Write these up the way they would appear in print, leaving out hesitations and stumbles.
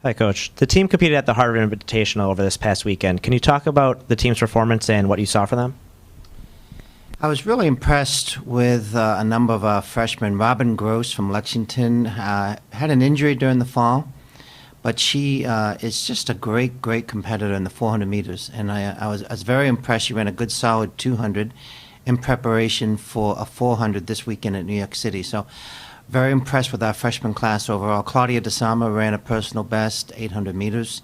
Hi, Coach. The team competed at the Harvard Invitational over this past weekend. Can you talk about the team's performance and what you saw for them? I was really impressed with a number of our freshmen. Robin Gross from Lexington had an injury during the fall, but she is just a great competitor in the 400 meters. And I was very impressed. She ran a good, solid 200 in preparation for a 400 this weekend at New York City. So very impressed with our freshman class overall. Claudia DeSama ran a personal best, 800 meters.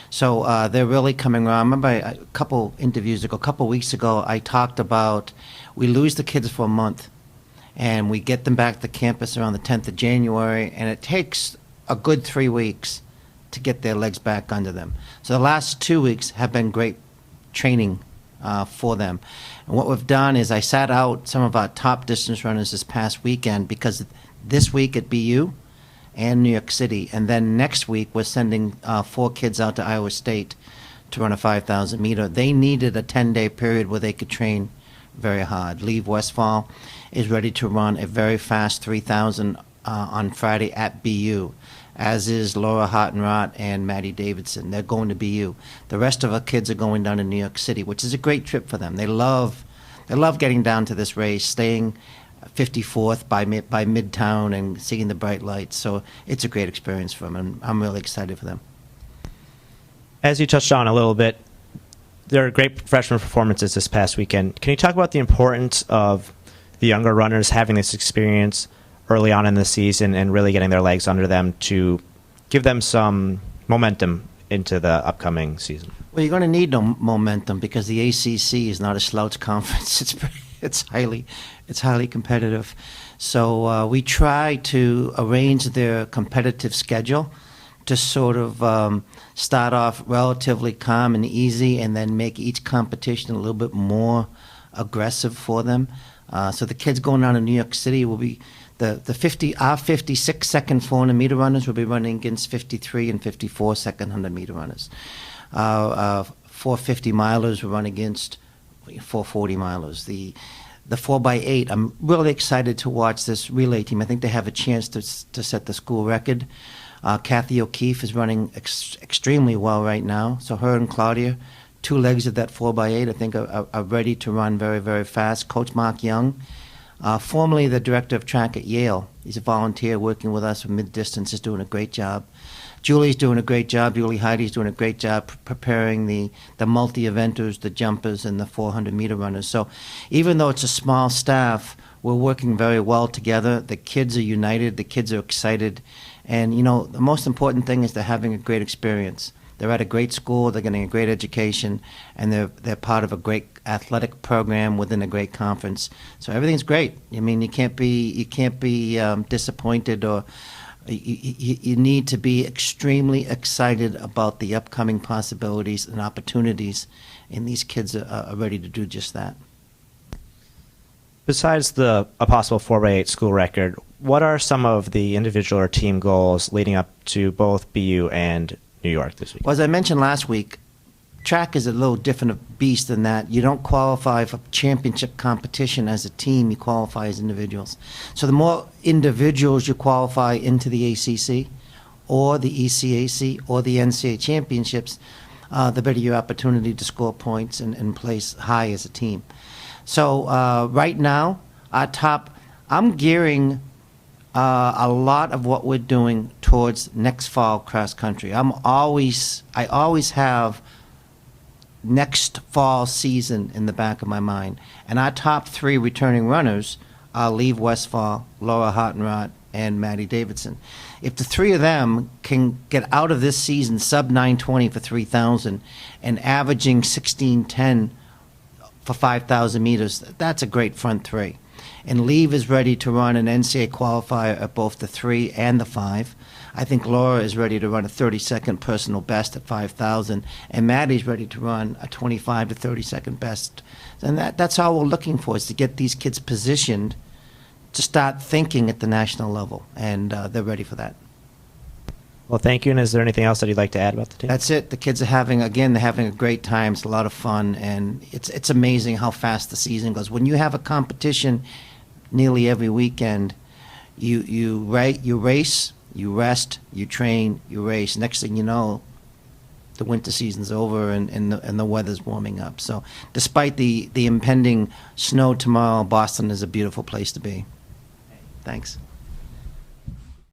So they're really coming around. I remember a couple interviews ago, a couple weeks ago, I talked about we lose the kids for a month, and we get them back to campus around the 10th of January, and it takes a good 3 weeks to get their legs back under them. So the last 2 weeks have been great training for them. And what we've done is I sat out some of our top distance runners this past weekend because this week at BU and New York City, and then next week we're sending 4 kids out to Iowa State to run a 5,000 meter. They needed a 10-day period where they could train very hard. Leave Westfall is ready to run a very fast 3,000 on Friday at BU, as is Laura Hottenrott and Maddie Davidson. They're going to BU. The rest of our kids are going down to New York City, which is a great trip for them. They love getting down to this race, staying 54th by Midtown and seeing the bright lights. So it's a great experience for them, and I'm really excited for them. As you touched on a little bit, there are great freshman performances this past weekend. Can you talk about the importance of the younger runners having this experience early on in the season and really getting their legs under them to give them some momentum into the upcoming season? Well, you're going to need no momentum because the ACC is not a slouch conference. It's highly competitive. So we try to arrange their competitive schedule to sort of start off relatively calm and easy, and then make each competition a little bit more aggressive for them. So the kids going down to New York City will be our 56-second 400-meter runners will be running against 53 and 54-second 100-meter runners. 450-milers will run against 440-milers. The 4x8, I'm really excited to watch this relay team. I think they have a chance to set the school record. Kathy O'Keefe is running extremely well right now. So her and Claudia, 2 legs of that 4x8, I think are ready to run very, very fast. Coach Mark Young, formerly the director of track at Yale, he's a volunteer working with us with mid-distance, is doing a great job. Julie's doing a great job. Julie Heidi's doing a great job preparing the multi-eventers, the jumpers, and the 400-meter runners. So even though it's a small staff, we're working very well together. The kids are united. The kids are excited. And, you know, the most important thing is they're having a great experience. They're at a great school. They're getting a great education, and they're part of a great athletic program within a great conference. So everything's great. I mean, you can't be disappointed, or you need to be extremely excited about the upcoming possibilities and opportunities, and these kids are ready to do just that. Besides a possible 4x8 school record, what are some of the individual or team goals leading up to both BU and New York this week? Well, as I mentioned last week, track is a little different beast than that. You don't qualify for championship competition as a team, you qualify as individuals. So the more individuals you qualify into the ACC or the ECAC or the NCAA championships, the better your opportunity to score points and place high as a team. So right now, I'm gearing a lot of what we're doing towards next fall cross country. I always have next fall season in the back of my mind. And our top 3 returning runners are Leave Westfall, Laura Hottenrott, and Maddie Davidson. If the 3 of them can get out of this season sub 920 for 3,000 and averaging 1610 for 5,000 meters, that's a great front 3. And Leave is ready to run an NCAA qualifier at both the 3 and the 5. I think Laura is ready to run a 30-second personal best at 5,000, and Maddie's ready to run a 25 to 30-second best. And that's all we're looking for, is to get these kids positioned to start thinking at the national level, and they're ready for that. Well, thank you. And is there anything else that you'd like to add about the team? That's it. The kids are having a great time. It's a lot of fun, and it's amazing how fast the season goes. When you have a competition nearly every weekend, you race, you rest, you train, you race. Next thing you know, the winter season's over and the weather's warming up. So despite the impending snow tomorrow, Boston is a beautiful place to be. Thanks.